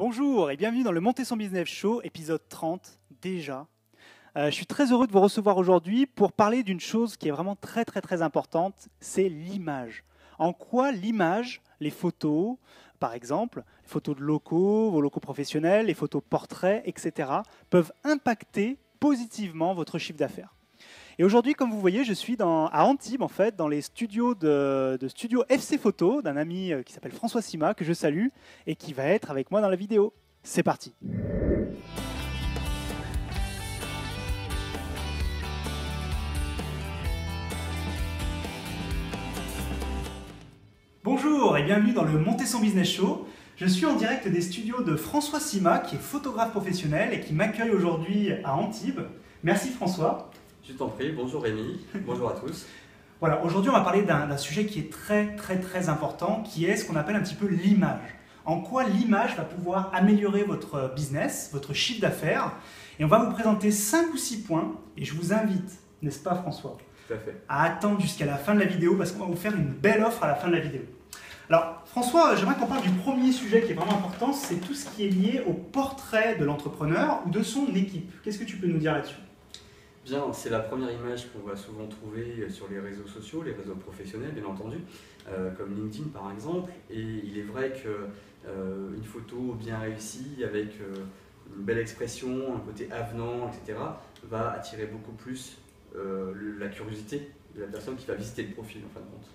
Bonjour et bienvenue dans le Monter son Business Show, épisode 30 déjà. Je suis très heureux de vous recevoir aujourd'hui pour parler d'une chose qui est vraiment très importante, c'est l'image. En quoi l'image, les photos, par exemple, les photos de locaux, vos locaux professionnels, les photos portraits, etc., peuvent impacter positivement votre chiffre d'affaires. Et aujourd'hui, comme vous voyez, je suis à Antibes, en fait, dans les studios de Studio FC Photo, d'un ami qui s'appelle François Sima, que je salue, et qui va être avec moi dans la vidéo. C'est parti. Bonjour et bienvenue dans le Monter son Business Show. Je suis en direct des studios de François Sima, qui est photographe professionnel et qui m'accueille aujourd'hui à Antibes. Merci François. Je t'en prie, bonjour Rémi, bonjour à tous. Voilà, aujourd'hui on va parler d'un sujet qui est très important, qui est ce qu'on appelle un petit peu l'image. En quoi l'image va pouvoir améliorer votre business, votre chiffre d'affaires. Et on va vous présenter 5 ou 6 points, et je vous invite, n'est-ce pas François, tout à fait, à attendre jusqu'à la fin de la vidéo, parce qu'on va vous faire une belle offre à la fin de la vidéo. Alors François, j'aimerais qu'on parle du premier sujet qui est vraiment important, c'est tout ce qui est lié au portrait de l'entrepreneur ou de son équipe. Qu'est-ce que tu peux nous dire là-dessus ? Bien, c'est la première image qu'on va souvent trouver sur les réseaux sociaux, les réseaux professionnels bien entendu, comme LinkedIn par exemple. Et il est vrai qu'une photo bien réussie, avec une belle expression, un côté avenant, etc., va attirer beaucoup plus la curiosité de la personne qui va visiter le profil en fin de compte.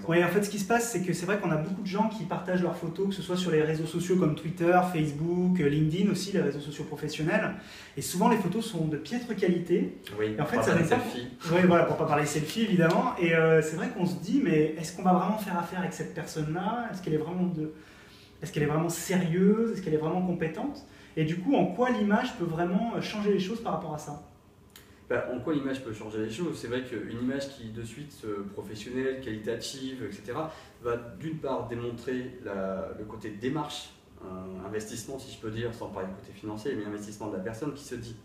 Oui, en fait, ce qui se passe, c'est que c'est vrai qu'on a beaucoup de gens qui partagent leurs photos, que ce soit sur les réseaux sociaux comme Twitter, Facebook, LinkedIn aussi, les réseaux sociaux professionnels. Et souvent, les photos sont de piètre qualité. Oui, et en fait, ça dépend. Selfie. Oui, voilà, pour pas parler selfie, évidemment. Et c'est vrai qu'on se dit, mais est-ce qu'on va vraiment faire affaire avec cette personne-là ? Est-ce qu'elle est vraiment sérieuse ? Est-ce qu'elle est vraiment compétente ? Et du coup, en quoi l'image peut vraiment changer les choses par rapport à ça ? En quoi l'image peut changer les choses? C'est vrai qu'une image qui de suite professionnelle, qualitative, etc. va d'une part démontrer le côté démarche, investissement si je peux dire, sans parler du côté financier, mais investissement de la personne qui se dit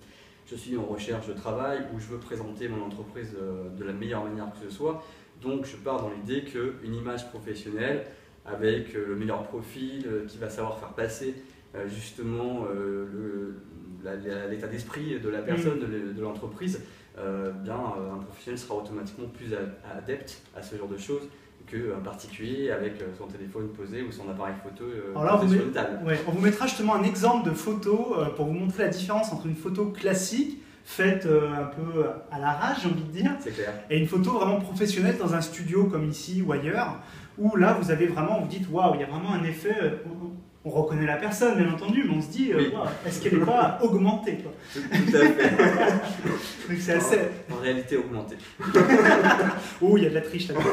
je suis en recherche de travail ou je veux présenter mon entreprise de la meilleure manière que ce soit. Donc je pars dans l'idée qu'une image professionnelle avec le meilleur profil, qui va savoir faire passer justement l'état d'esprit de la personne, de l'entreprise, un professionnel sera automatiquement plus adepte à ce genre de choses qu'un particulier avec son téléphone posé ou son appareil photo posé sur une table. Ouais, on vous mettra justement un exemple de photo pour vous montrer la différence entre une photo classique faite un peu à l'arrache, j'ai envie de dire, et une photo vraiment professionnelle dans un studio comme ici ou ailleurs, où là vous avez vraiment, vous dites waouh, il y a vraiment un effet. On reconnaît la personne, bien entendu, mais on se dit, oui. Wow, est-ce qu'elle n'est pas augmentée quoi. Tout à fait. Donc c'est assez... En réalité augmentée. Oh, il y a de la triche là-dedans.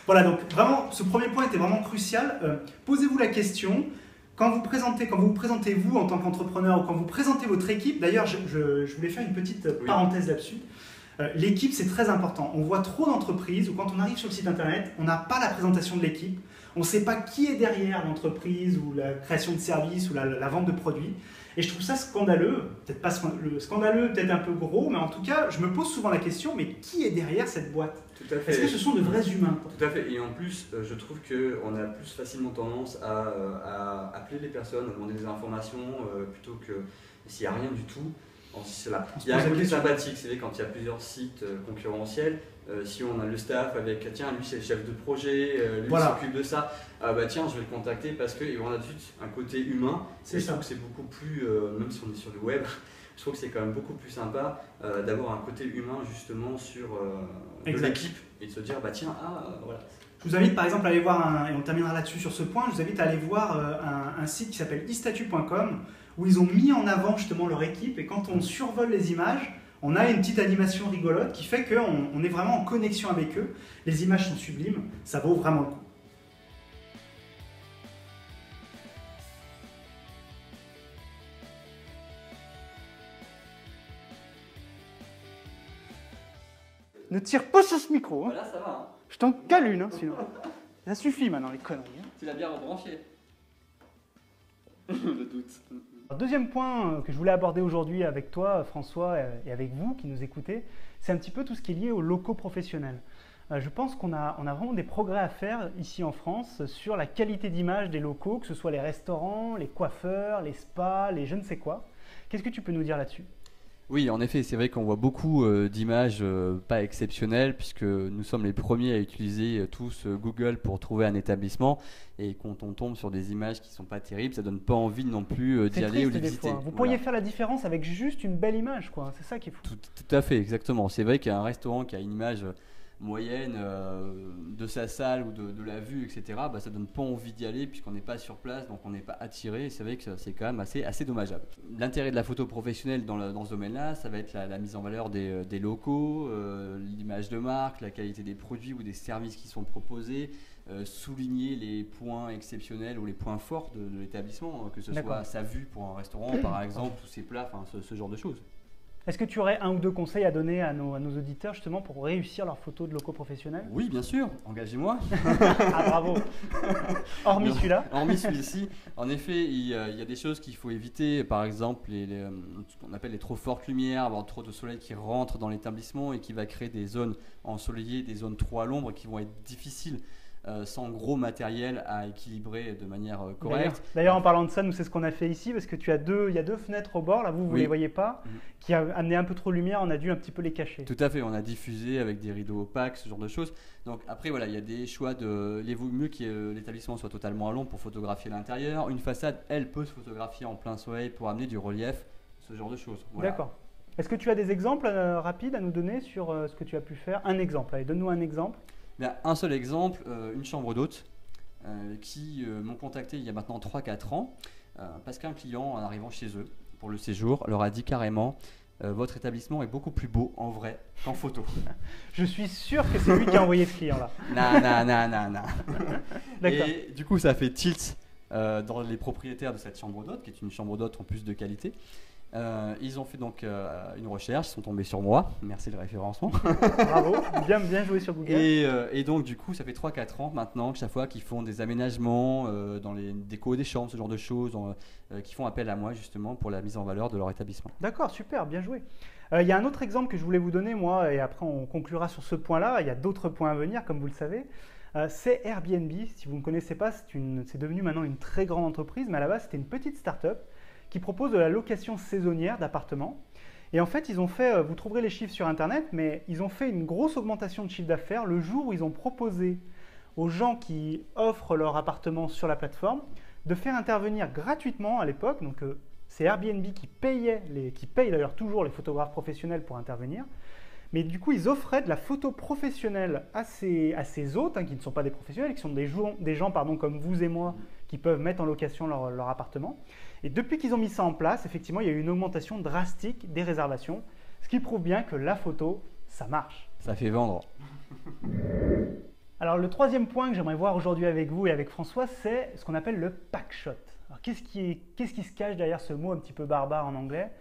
Voilà, donc vraiment, ce premier point était vraiment crucial. Posez-vous la question, quand vous vous présentez vous en tant qu'entrepreneur ou quand vous présentez votre équipe, d'ailleurs, je voulais faire une petite parenthèse là-dessus. L'équipe, c'est très important. On voit trop d'entreprises où quand on arrive sur le site internet, on n'a pas la présentation de l'équipe. On ne sait pas qui est derrière l'entreprise ou la création de services ou la vente de produits. Et je trouve ça scandaleux, peut-être pas scandaleux, peut-être un peu gros, mais en tout cas, je me pose souvent la question, mais qui est derrière cette boîte ? Tout à fait. Est-ce que ce sont de vrais humains quoi ? Tout à fait. Et en plus, je trouve qu'on a plus facilement tendance à appeler les personnes, à demander des informations, plutôt que s'il n'y a rien du tout. Il y a un côté sympathique, c'est vrai, quand il y a plusieurs sites concurrentiels, si on a le staff avec tiens, lui c'est le chef de projet, lui s'occupe de ça, tiens, je vais le contacter parce qu'il y aura tout de suite un côté humain. Je trouve que c'est beaucoup plus, même si on est sur le web, je trouve que c'est quand même beaucoup plus sympa d'avoir un côté humain justement sur de l'équipe et de se dire tiens, voilà. Je vous invite par exemple à aller voir, et on terminera là-dessus sur ce point, je vous invite à aller voir un site qui s'appelle istatu.com où ils ont mis en avant justement leur équipe et quand on survole les images, on a une petite animation rigolote qui fait qu'on est vraiment en connexion avec eux. Les images sont sublimes, ça vaut vraiment le coup. Ne tire pas sur ce micro. Hein. Voilà, ça va. Hein. Je t'en cale une, sinon. Ça suffit maintenant, les conneries. Hein. Tu l'as bien rebranché. Le doute. Deuxième point que je voulais aborder aujourd'hui avec toi, François, et avec vous qui nous écoutez, c'est un petit peu tout ce qui est lié aux locaux professionnels. je pense qu'on a vraiment des progrès à faire ici en France sur la qualité d'image des locaux, que ce soit les restaurants, les coiffeurs, les spas, les je ne sais quoi. Qu'est-ce que tu peux nous dire là-dessus? Oui, en effet, c'est vrai qu'on voit beaucoup d'images pas exceptionnelles puisque nous sommes les premiers à utiliser tous Google pour trouver un établissement et quand on tombe sur des images qui sont pas terribles, ça donne pas envie non plus d'y C'est aller ou triste d'y des visiter. fois. Vous pourriez faire la différence avec juste une belle image, quoi. C'est ça qui est fou. Tout à fait, exactement. C'est vrai qu'il y a un restaurant qui a une image moyenne de sa salle ou de la vue, etc. Bah, ça donne pas envie d'y aller puisqu'on n'est pas sur place, donc on n'est pas attiré. Et c'est vrai que c'est quand même assez dommageable. L'intérêt de la photo professionnelle dans ce domaine-là, ça va être la mise en valeur des locaux, l'image de marque, la qualité des produits ou des services qui sont proposés, souligner les points exceptionnels ou les points forts de l'établissement, que ce soit sa vue pour un restaurant par exemple, ou ses plats, enfin ce genre de choses. Est-ce que tu aurais un ou deux conseils à donner à nos auditeurs justement pour réussir leurs photos de locaux professionnels? Oui, bien sûr, engagez-moi. Ah bravo. Hormis celui-là. Hormis celui-ci, en effet, il y a des choses qu'il faut éviter, par exemple ce qu'on appelle les trop fortes lumières, avoir trop de soleil qui rentre dans l'établissement et qui va créer des zones ensoleillées, des zones trop à l'ombre qui vont être difficiles. Sans gros matériel à équilibrer de manière correcte. D'ailleurs, en parlant de ça, nous c'est ce qu'on a fait ici parce que il y a deux fenêtres au bord, là vous les voyez pas, qui a amené un peu trop de lumière, on a dû un petit peu les cacher. Tout à fait, on a diffusé avec des rideaux opaques, ce genre de choses. Donc après voilà, il y a des choix il vaut mieux que l'établissement soit totalement à l'ombre pour photographier l'intérieur. Une façade, elle peut se photographier en plein soleil pour amener du relief, ce genre de choses. Voilà. D'accord. Est-ce que tu as des exemples rapides à nous donner sur ce que tu as pu faire? Un exemple, allez, donne-nous un exemple. Bien, un seul exemple, une chambre d'hôte qui m'ont contacté il y a maintenant 3-4 ans parce qu'un client en arrivant chez eux pour le séjour leur a dit carrément votre établissement est beaucoup plus beau en vrai qu'en photo. Je suis sûr que c'est lui qui a envoyé ce client-là. Non. D'accord. Et du coup ça a fait tilt dans les propriétaires de cette chambre d'hôte qui est une chambre d'hôte en plus de qualité. Ils ont fait donc une recherche, ils sont tombés sur moi, merci le référencement. Bravo, bien joué sur Google. Et donc du coup ça fait 3-4 ans maintenant que chaque fois qu'ils font des aménagements dans les décos des chambres, ce genre de choses, qui font appel à moi justement pour la mise en valeur de leur établissement. D'accord, super, bien joué. Il y a un autre exemple que je voulais vous donner moi et après on conclura sur ce point-là, il y a d'autres points à venir comme vous le savez. C'est Airbnb, si vous ne connaissez pas, c'est devenu maintenant une très grande entreprise, mais à la base c'était une petite start-up qui propose de la location saisonnière d'appartements. Et en fait, vous trouverez les chiffres sur Internet, mais ils ont fait une grosse augmentation de chiffre d'affaires le jour où ils ont proposé aux gens qui offrent leur appartement sur la plateforme de faire intervenir gratuitement à l'époque. Donc, c'est Airbnb qui paye d'ailleurs toujours les photographes professionnels pour intervenir. Mais du coup, ils offraient de la photo professionnelle à ces hôtes, qui ne sont pas des professionnels, qui sont des gens comme vous et moi, qui peuvent mettre en location leur appartement. Et depuis qu'ils ont mis ça en place, effectivement, il y a eu une augmentation drastique des réservations, ce qui prouve bien que la photo, ça marche. Ça fait vendre. Alors, le troisième point que j'aimerais voir aujourd'hui avec vous et avec François, c'est ce qu'on appelle le packshot. Alors, qu'est-ce qui se cache derrière ce mot un petit peu barbare en anglais?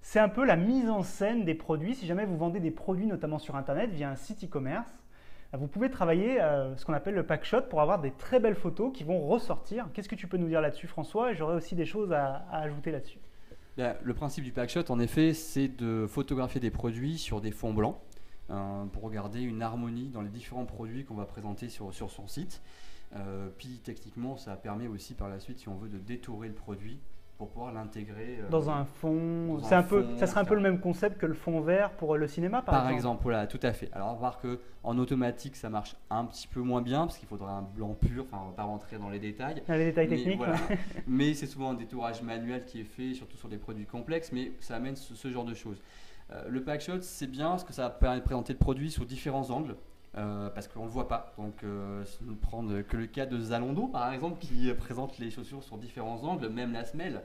C'est un peu la mise en scène des produits. Si jamais vous vendez des produits, notamment sur Internet, via un site e-commerce, vous pouvez travailler ce qu'on appelle le packshot pour avoir des très belles photos qui vont ressortir. Qu'est-ce que tu peux nous dire là-dessus, François? Et j'aurais aussi des choses à ajouter là-dessus. Bien, le principe du packshot, en effet, c'est de photographier des produits sur des fonds blancs pour regarder une harmonie dans les différents produits qu'on va présenter sur son site. Puis techniquement, ça permet aussi par la suite, si on veut, de détourer le produit pour pouvoir l'intégrer dans un fond. Ça serait un peu le même concept que le fond vert pour le cinéma, par exemple. Voilà, tout à fait. Alors on va voir qu'en automatique, ça marche un petit peu moins bien parce qu'il faudrait un blanc pur. Enfin, on ne va pas rentrer dans les détails. Les détails techniques. Voilà. Mais c'est souvent un détourage manuel qui est fait, surtout sur des produits complexes, mais ça amène ce genre de choses. Le packshot, c'est bien parce que ça permet de présenter le produit sous différents angles. Parce qu'on ne le voit pas. Donc, si nous prendre que le cas de Zalando, par exemple, qui présente les chaussures sur différents angles, même la semelle,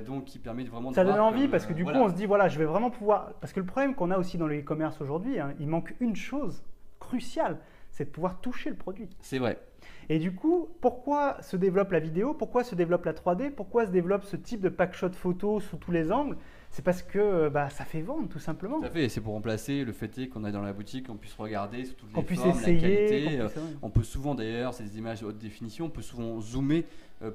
donc qui permet vraiment de ça voir donne envie parce que du coup, on se dit, voilà, je vais vraiment pouvoir. Parce que le problème qu'on a aussi dans le e-commerce aujourd'hui, il manque une chose cruciale, c'est de pouvoir toucher le produit. C'est vrai. Et du coup, pourquoi se développe la vidéo? Pourquoi se développe la 3D? Pourquoi se développe ce type de packshot photo sous tous les angles? C'est parce que ça fait vendre, tout simplement. Tout à fait, c'est pour remplacer le fait qu'on est dans la boutique, qu'on puisse regarder sous toutes les qu'on puisse formes, essayer, la qualité. On peut souvent d'ailleurs, ces images haute définition, on peut souvent zoomer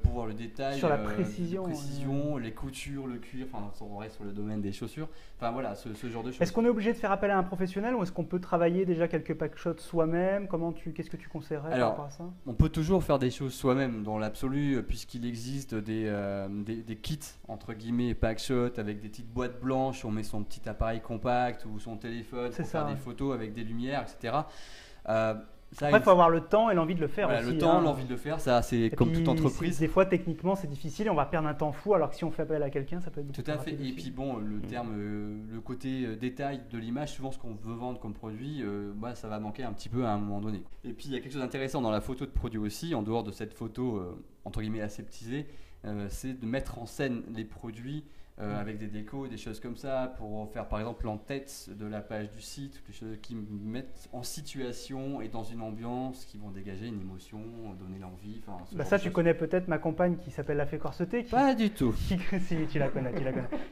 pour voir le détail, sur la précision, les coutures, le cuir, enfin on reste sur le domaine des chaussures, enfin voilà, ce genre de choses. Est-ce qu'on est obligé de faire appel à un professionnel ou est-ce qu'on peut travailler déjà quelques packshots soi-même? Qu'est-ce que tu conseillerais par rapport à ça? On peut toujours faire des choses soi-même dans l'absolu, puisqu'il existe des kits entre guillemets packshots avec des petites boîtes blanches, on met son petit appareil compact ou son téléphone pour faire des photos avec des lumières, etc. Après, il faut avoir le temps et l'envie de le faire aussi. Le temps, l'envie de le faire, ça c'est comme toute entreprise. Des fois, techniquement, c'est difficile et on va perdre un temps fou, alors que si on fait appel à quelqu'un, ça peut être beaucoup plus rapide. Tout à fait. Et puis bon, le côté détail de l'image, souvent ce qu'on veut vendre comme produit, ça va manquer un petit peu à un moment donné. Et puis il y a quelque chose d'intéressant dans la photo de produit aussi, en dehors de cette photo entre guillemets aseptisée, c'est de mettre en scène les produits. Avec des décos, des choses comme ça, pour faire par exemple l'en-tête de la page du site, des choses qui mettent en situation et dans une ambiance qui vont dégager une émotion, donner l'envie. Ça, tu connais peut-être ma compagne qui s'appelle La Fée Corsetée. Pas du tout. Si, tu la connais.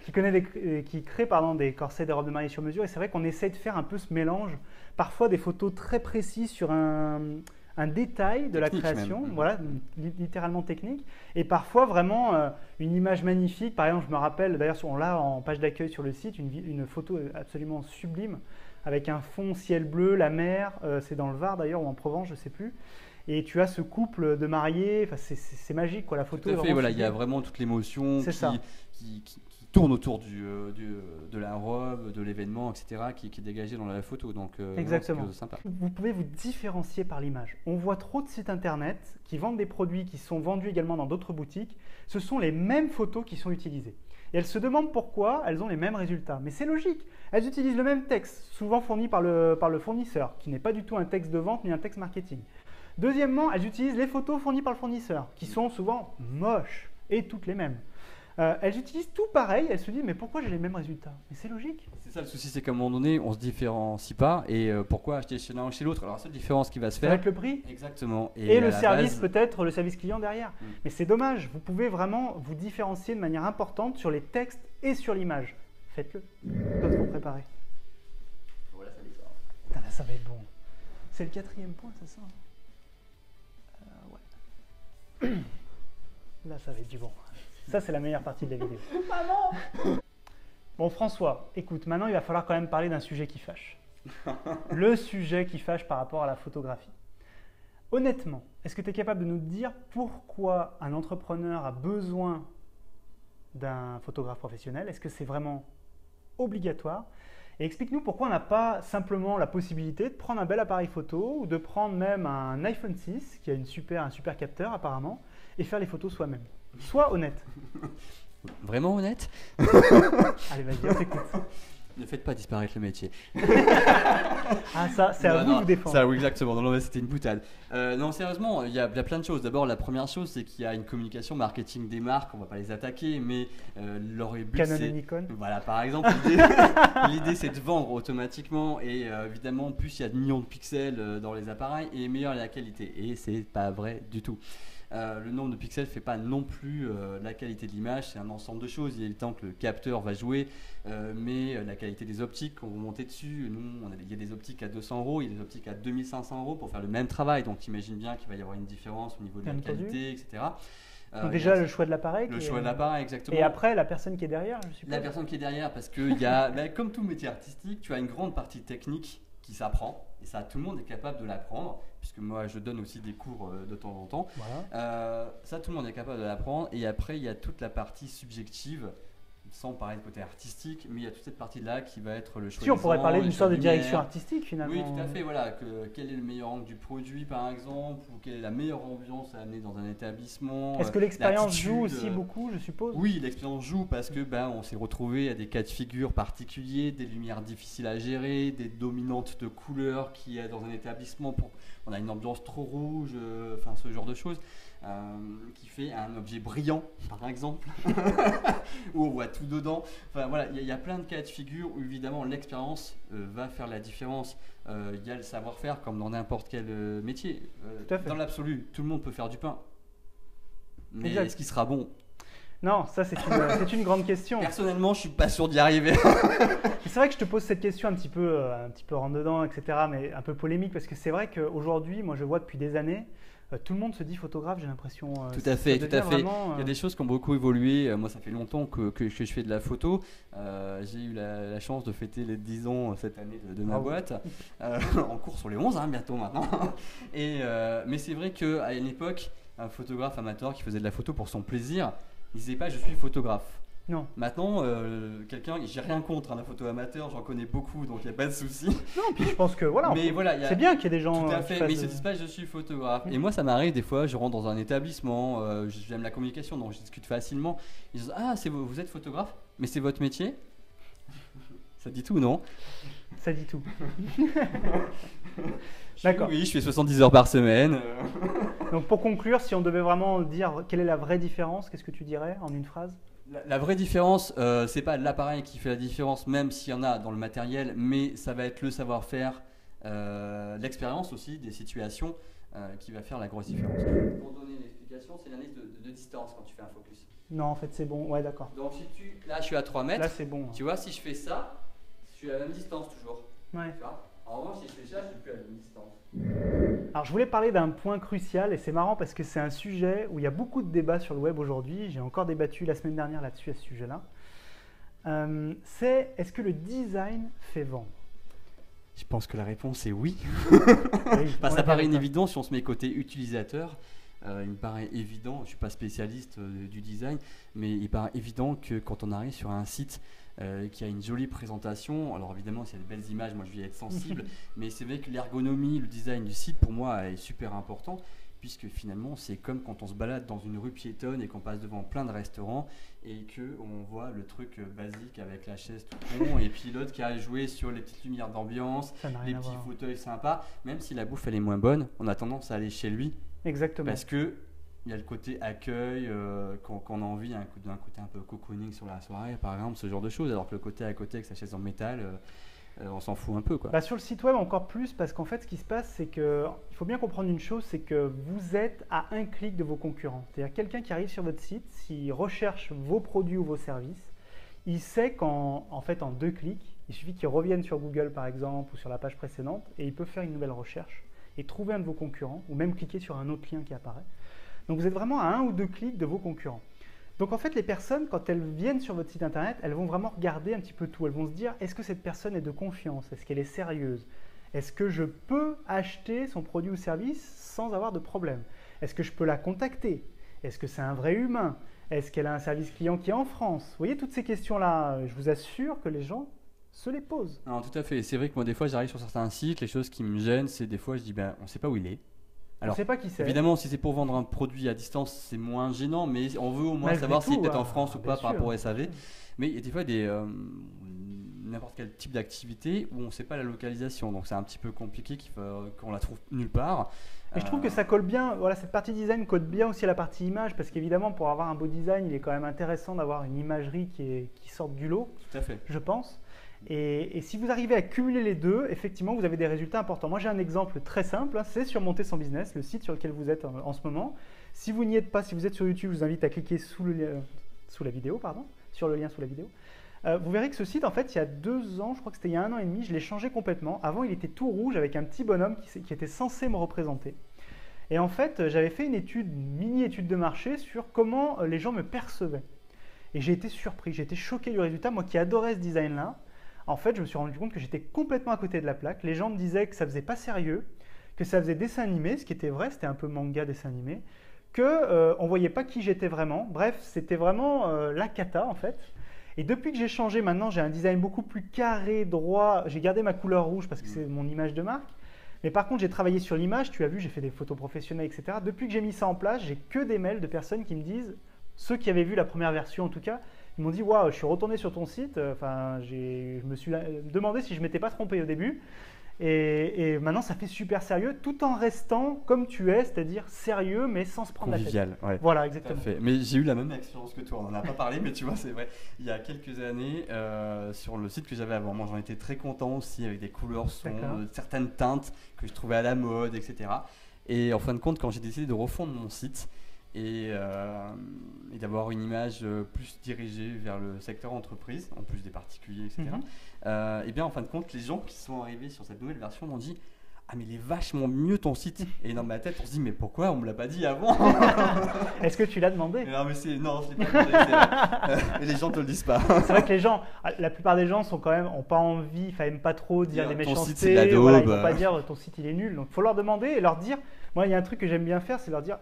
Qui crée des corsets, des robes de mariée sur mesure. Et c'est vrai qu'on essaie de faire un peu ce mélange. Parfois des photos très précises sur un détail de la création, voilà, littéralement technique, et parfois vraiment une image magnifique. Par exemple, je me rappelle, d'ailleurs on l'a en page d'accueil sur le site, une photo absolument sublime avec un fond ciel bleu, la mer, c'est dans le Var d'ailleurs ou en Provence, je ne sais plus. Et tu as ce couple de mariés, c'est magique quoi, la photo. Tout à fait, voilà, il y a vraiment toute l'émotion qui tourne autour de la robe, de l'événement, etc., qui est dégagé dans la photo. Donc, exactement. C'est sympa. Vous pouvez vous différencier par l'image. On voit trop de sites internet qui vendent des produits qui sont vendus également dans d'autres boutiques. Ce sont les mêmes photos qui sont utilisées. Et elles se demandent pourquoi elles ont les mêmes résultats. Mais c'est logique. Elles utilisent le même texte, souvent fourni par le fournisseur, qui n'est pas du tout un texte de vente ni un texte marketing. Deuxièmement, elles utilisent les photos fournies par le fournisseur, qui sont souvent moches et toutes les mêmes. Elles utilisent tout pareil, elles se disent mais pourquoi j'ai les mêmes résultats? Mais c'est logique. C'est ça le souci, c'est qu'à un moment donné on se différencie pas et pourquoi acheter chez l'un ou chez l'autre? Alors la seule différence qui va se faire, avec le prix. Exactement. Et le service peut-être, le service client derrière. Mais c'est dommage, vous pouvez vraiment vous différencier de manière importante sur les textes et sur l'image. Faites-le. Toi, faut préparer. Voilà, ça démarre. Putain, là ça va être bon. C'est le 4e point, c'est ça? Ouais. Là ça va être du bon. Ça, c'est la meilleure partie de la vidéo. Maman! Bon, François, écoute, maintenant, il va falloir quand même parler d'un sujet qui fâche. Le sujet qui fâche par rapport à la photographie. Honnêtement, est-ce que tu es capable de nous dire pourquoi un entrepreneur a besoin d'un photographe professionnel? Est-ce que c'est vraiment obligatoire? Et explique-nous pourquoi on n'a pas simplement la possibilité de prendre un bel appareil photo ou de prendre même un iPhone 6, qui a un super capteur apparemment, et faire les photos soi-même. Sois honnête. Vraiment honnête? Allez, vas-y, on t'écoute. Ne faites pas disparaître le métier. Ah, ça, c'est à vous de vous défendre. Ça, oui, exactement. Non, c'était une boutade. Non, sérieusement, il y a plein de choses. D'abord, la première chose, c'est qu'il y a une communication marketing des marques. On ne va pas les attaquer, mais leur but, Canon et Nikon. Voilà, par exemple, l'idée, c'est de vendre automatiquement. Et évidemment, plus il y a de millions de pixels dans les appareils, et meilleure est la qualité. Et c'est pas vrai du tout. Le nombre de pixels ne fait pas non plus la qualité de l'image, c'est un ensemble de choses. Il y a le temps que le capteur va jouer, mais la qualité des optiques, quand vous montez dessus, il y a des optiques à 200 €, il y a des optiques à 2500 € pour faire le même travail. Donc t'imagines bien qu'il va y avoir une différence au niveau de la qualité, etc. Donc déjà le choix de l'appareil. Le choix de l'appareil, exactement. Et après la personne qui est derrière, je suppose. La personne qui est derrière, parce que y a, comme tout métier artistique, tu as une grande partie technique qui s'apprend. Et ça, tout le monde est capable de l'apprendre, puisque moi je donne aussi des cours de temps en temps. Voilà. Ça, tout le monde est capable de l'apprendre. Et après, il y a toute la partie subjective, sans parler de côté artistique, mais il y a toute cette partie-là qui va être le choix. Si, on pourrait parler d'une sorte de direction artistique finalement. Oui, tout à fait. Voilà, quel est le meilleur angle du produit, par exemple, ou quelle est la meilleure ambiance à amener dans un établissement. Est-ce que l'expérience joue aussi beaucoup, je suppose? Oui, l'expérience joue parce que on s'est retrouvé à des cas de figure particuliers, des lumières difficiles à gérer, des dominantes de couleurs qui est dans un établissement. On a une ambiance trop rouge, enfin ce genre de choses. Qui fait un objet brillant, par exemple, où on voit tout dedans. Enfin voilà, il y a plein de cas de figure où évidemment l'expérience va faire la différence. Il y a le savoir-faire comme dans n'importe quel métier. Dans l'absolu, tout le monde peut faire du pain. Mais est-ce qu'il sera bon? Non, ça c'est une grande question. Personnellement, je suis pas sûr d'y arriver. C'est vrai que je te pose cette question un petit peu rentre dedans, etc., mais un peu polémique, parce que c'est vrai qu'aujourd'hui, moi je vois depuis des années, Tout le monde se dit photographe, j'ai l'impression. Tout à fait, tout à fait. Vraiment, Il y a des choses qui ont beaucoup évolué. Moi, ça fait longtemps que je fais de la photo. J'ai eu la chance de fêter les 10 ans cette année de ma boîte. En cours sur les 11, hein, bientôt maintenant. Mais c'est vrai qu'à une époque, un photographe amateur qui faisait de la photo pour son plaisir, il disait pas je suis photographe. Non. Maintenant, j'ai rien contre la photo amateur, j'en connais beaucoup, donc il n'y a pas de souci. Non, puis je pense que voilà. Mais voilà, c'est bien qu'il y ait des gens. Tout à fait, mais ils ne se disent pas je suis photographe. Et moi, ça m'arrive des fois, je rentre dans un établissement, j'aime la communication, donc je discute facilement. Ils disent ah, vous êtes photographe, mais c'est votre métier. Ça dit tout, non? Ça dit tout. D'accord. Oui, je fais 70 heures par semaine. Donc pour conclure, si on devait vraiment dire quelle est la vraie différence, qu'est-ce que tu dirais en une phrase? La vraie différence, c'est pas l'appareil qui fait la différence, même s'il y en a dans le matériel, mais ça va être le savoir-faire, l'expérience aussi des situations qui va faire la grosse différence. Pour donner une explication, c'est l'analyse de distance quand tu fais un focus. Non, en fait, c'est bon. Ouais, d'accord. Donc là, je suis à 3 mètres. Là, c'est bon. Tu vois, si je fais ça, je suis à la même distance toujours. Ouais. Tu vois. En revanche, si je fais ça, je suis plus à la même distance. Alors, je voulais parler d'un point crucial et c'est marrant parce que c'est un sujet où il y a beaucoup de débats sur le web aujourd'hui. J'ai encore débattu la semaine dernière là-dessus à ce sujet-là. Est-ce que le design fait vendre? Je pense que la réponse est oui. Oui, ça paraît une évidence si on se met côté utilisateur. Il me paraît évident, je ne suis pas spécialiste du design, mais il paraît évident que quand on arrive sur un site qui a une jolie présentation, alors évidemment s'il y a de belles images, moi je vais être sensible, mais c'est vrai que l'ergonomie, le design du site pour moi est super important, puisque finalement c'est comme quand on se balade dans une rue piétonne et qu'on passe devant plein de restaurants et qu'on voit le truc basique avec la chaise tout con et puis l'autre qui a joué sur les petites lumières d'ambiance, les petits fauteuils sympas, même si la bouffe elle est moins bonne, on a tendance à aller chez lui. Exactement. Parce que il y a le côté accueil, qu'on a envie d'un côté un peu cocooning sur la soirée, par exemple, ce genre de choses, alors que le côté à côté avec sa chaise en métal, on s'en fout un peu, quoi. Bah, sur le site web encore plus, parce qu'en fait ce qui se passe c'est que il faut bien comprendre une chose, c'est que vous êtes à un clic de vos concurrents. C'est-à-dire quelqu'un qui arrive sur votre site, s'il recherche vos produits ou vos services, il sait qu'en fait en 2 clics, il suffit qu'il revienne sur Google par exemple ou sur la page précédente et il peut faire une nouvelle recherche et trouver un de vos concurrents ou même cliquer sur un autre lien qui apparaît. Donc vous êtes vraiment à 1 ou 2 clics de vos concurrents. Donc en fait les personnes quand elles viennent sur votre site internet, elles vont vraiment regarder un petit peu tout. Elles vont se dire est-ce que cette personne est de confiance? Est-ce qu'elle est sérieuse? Est-ce que je peux acheter son produit ou service sans avoir de problème? Est-ce que je peux la contacter? Est-ce que c'est un vrai humain? Est-ce qu'elle a un service client qui est en France? Vous voyez toutes ces questions-là, je vous assure que les gens se les posent. Non, tout à fait. C'est vrai que moi, des fois, j'arrive sur certains sites, les choses qui me gênent, c'est des fois, je dis, ben, on ne sait pas où il est. Alors, on ne sait pas qui c'est. Évidemment, si c'est pour vendre un produit à distance, c'est moins gênant, mais on veut au moins savoir s'il est peut-être en France ou pas par rapport au SAV. Mais il y a des fois n'importe quel type d'activité où on ne sait pas la localisation. Donc, c'est un petit peu compliqué qu'on la trouve nulle part. Et je trouve que ça colle bien, voilà, cette partie design colle bien aussi à la partie image, parce qu'évidemment, pour avoir un beau design, il est quand même intéressant d'avoir une imagerie qui sorte du lot, tout à fait. Je pense. Et si vous arrivez à cumuler les deux, effectivement, vous avez des résultats importants. Moi, j'ai un exemple très simple, hein, c'est sur Monter son business, le site sur lequel vous êtes en ce moment. Si vous n'y êtes pas, si vous êtes sur YouTube, je vous invite à cliquer sur le lien sous la vidéo. Vous verrez que ce site, en fait, il y a 2 ans, je crois que c'était il y a 1 an et demi, je l'ai changé complètement. Avant, il était tout rouge avec un petit bonhomme qui était censé me représenter. Et en fait, j'avais fait une mini-étude de marché sur comment les gens me percevaient. Et j'ai été surpris, j'ai été choqué du résultat. Moi qui adorais ce design-là, en fait, je me suis rendu compte que j'étais complètement à côté de la plaque. Les gens me disaient que ça faisait pas sérieux, que ça faisait dessin animé, ce qui était vrai, c'était un peu manga dessin animé, qu'on ne voyait pas qui j'étais vraiment. Bref, c'était vraiment la cata en fait. Et depuis que j'ai changé, maintenant j'ai un design beaucoup plus carré, droit. J'ai gardé ma couleur rouge parce que c'est mon image de marque. Mais par contre, j'ai travaillé sur l'image, tu as vu, j'ai fait des photos professionnelles, etc. Depuis que j'ai mis ça en place, j'ai que des mails de personnes qui me disent, ceux qui avaient vu la première version en tout cas, ils m'ont dit waouh, je suis retourné sur ton site. Je me suis demandé si je ne m'étais pas trompé au début. Et maintenant, ça fait super sérieux, tout en restant comme tu es, c'est-à-dire sérieux, mais sans se prendre convivial, la tête. Ouais. Voilà, exactement. Tout à fait. Mais j'ai eu la même expérience que toi. On n'en a pas parlé, mais tu vois, c'est vrai. Il y a quelques années, sur le site que j'avais avant, moi, j'en étais très content aussi, avec des couleurs sombres, certaines teintes que je trouvais à la mode, etc. Et en fin de compte, quand j'ai décidé de refondre mon site, et d'avoir une image plus dirigée vers le secteur entreprise, en plus des particuliers, etc. Et bien en fin de compte, les gens qui sont arrivés sur cette nouvelle version m'ont dit ah mais il est vachement mieux ton site. Et dans ma tête, on se dit mais pourquoi on me l'a pas dit avant? Est-ce que tu l'as demandé? Non, mais non, je l'ai pas demandé, c'est vrai. Et les gens te le disent pas. C'est vrai que les gens, la plupart des gens ont pas envie, enfin aiment pas trop dire des Ton méchancetés. site, c'est de la daube. Voilà, ils vont pas dire ton site il est nul. Donc il faut leur demander et leur dire. Moi, il y a un truc que j'aime bien faire, c'est leur dire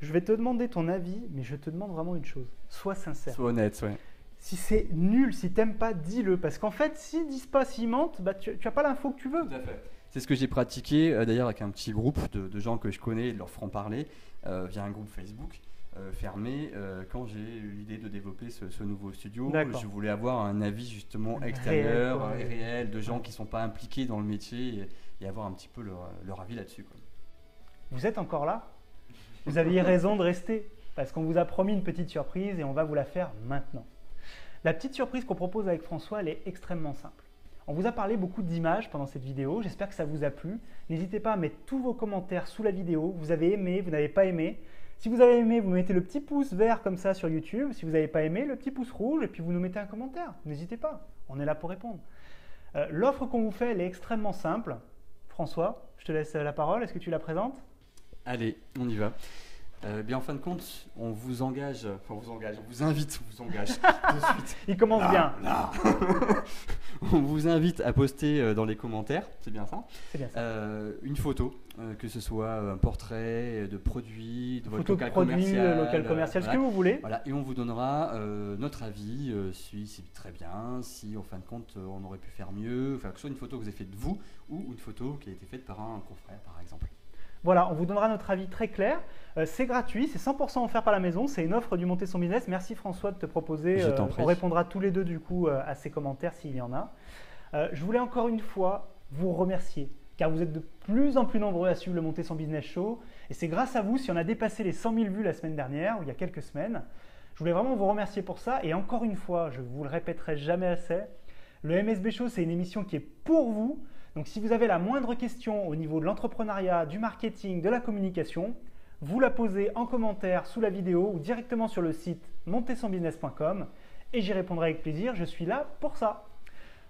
je vais te demander ton avis, mais je te demande vraiment une chose. Sois sincère. Sois honnête, ouais. Si c'est nul, si t'aimes pas, dis-le. Parce qu'en fait, s'ils disent pas, s'ils mentent, bah, tu as pas l'info que tu veux. Tout à fait. C'est ce que j'ai pratiqué d'ailleurs avec un petit groupe de gens que je connais et de leur franc-parler via un groupe Facebook fermé quand j'ai eu l'idée de développer ce nouveau studio. Je voulais avoir un avis justement extérieur et réel de gens qui ne sont pas impliqués dans le métier et avoir un petit peu leur avis là-dessus, quoi. Vous êtes encore là? Vous aviez raison de rester parce qu'on vous a promis une petite surprise et on va vous la faire maintenant. La petite surprise qu'on propose avec François, elle est extrêmement simple. On vous a parlé beaucoup d'images pendant cette vidéo, j'espère que ça vous a plu. N'hésitez pas à mettre tous vos commentaires sous la vidéo. Vous avez aimé, vous n'avez pas aimé. Si vous avez aimé, vous mettez le petit pouce vert comme ça sur YouTube. Si vous n'avez pas aimé, le petit pouce rouge et puis vous nous mettez un commentaire. N'hésitez pas, on est là pour répondre. L'offre qu'on vous fait, elle est extrêmement simple. François, je te laisse la parole, est-ce que tu la présentes? Allez, on y va. Bien en fin de compte, on vous engage, on vous invite de suite. Il commence bien. Là. On vous invite à poster dans les commentaires, c'est bien ça? C'est bien ça. Une photo, que ce soit un portrait de produit, de votre photo local de produit, commercial. local commercial, Voilà. Ce que vous voulez. Voilà, et on vous donnera notre avis, si c'est très bien, si en fin de compte on aurait pu faire mieux, enfin que ce soit une photo que vous avez faite de vous ou une photo qui a été faite par un confrère par exemple. Voilà, on vous donnera notre avis très clair. C'est gratuit, c'est 100% offert par la maison. C'est une offre du Monter son business. Merci François de te proposer. Je t'en prie. On répondra tous les deux du coup à ces commentaires s'il y en a. Je voulais encore une fois vous remercier car vous êtes de plus en plus nombreux à suivre le Monter son business show. Et c'est grâce à vous si on a dépassé les 100 000 vues la semaine dernière ou il y a quelques semaines. Je voulais vraiment vous remercier pour ça. Et encore une fois, je vous le répéterai jamais assez, le MSB Show, c'est une émission qui est pour vous. Donc si vous avez la moindre question au niveau de l'entrepreneuriat, du marketing, de la communication, vous la posez en commentaire sous la vidéo ou directement sur le site montersonbusiness.com et j'y répondrai avec plaisir, je suis là pour ça.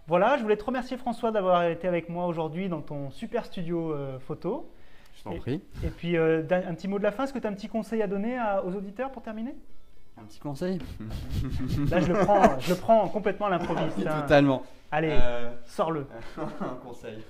Voilà, je voulais te remercier François d'avoir été avec moi aujourd'hui dans ton super studio photo. Je t'en prie. Et puis un petit mot de la fin, est-ce que tu as un petit conseil à donner aux auditeurs pour terminer? Un petit conseil? Là je le prends complètement à l'improviste. Totalement. Allez, sors-le. Un conseil.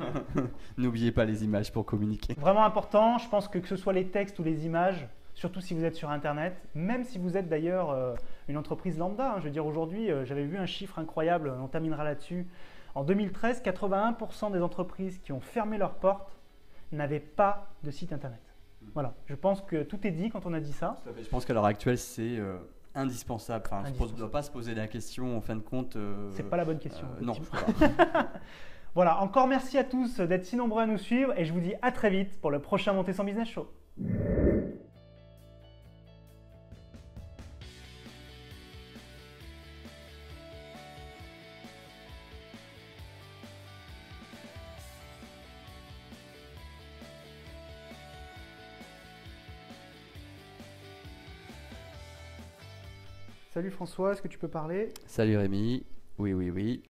N'oubliez pas les images pour communiquer. Vraiment important, je pense que ce soit les textes ou les images, surtout si vous êtes sur Internet, même si vous êtes d'ailleurs une entreprise lambda. Je veux dire, aujourd'hui, j'avais vu un chiffre incroyable, on terminera là-dessus. En 2013, 81% des entreprises qui ont fermé leurs portes n'avaient pas de site Internet. Voilà, je pense que tout est dit quand on a dit ça. Je pense qu'à l'heure actuelle, c'est indispensable. Enfin, on ne doit pas se poser la question en fin de compte. C'est pas la bonne question. Non. Voilà, encore merci à tous d'être si nombreux à nous suivre et je vous dis à très vite pour le prochain Monter son business show. Salut François, est-ce que tu peux parler? Salut Rémi. Oui.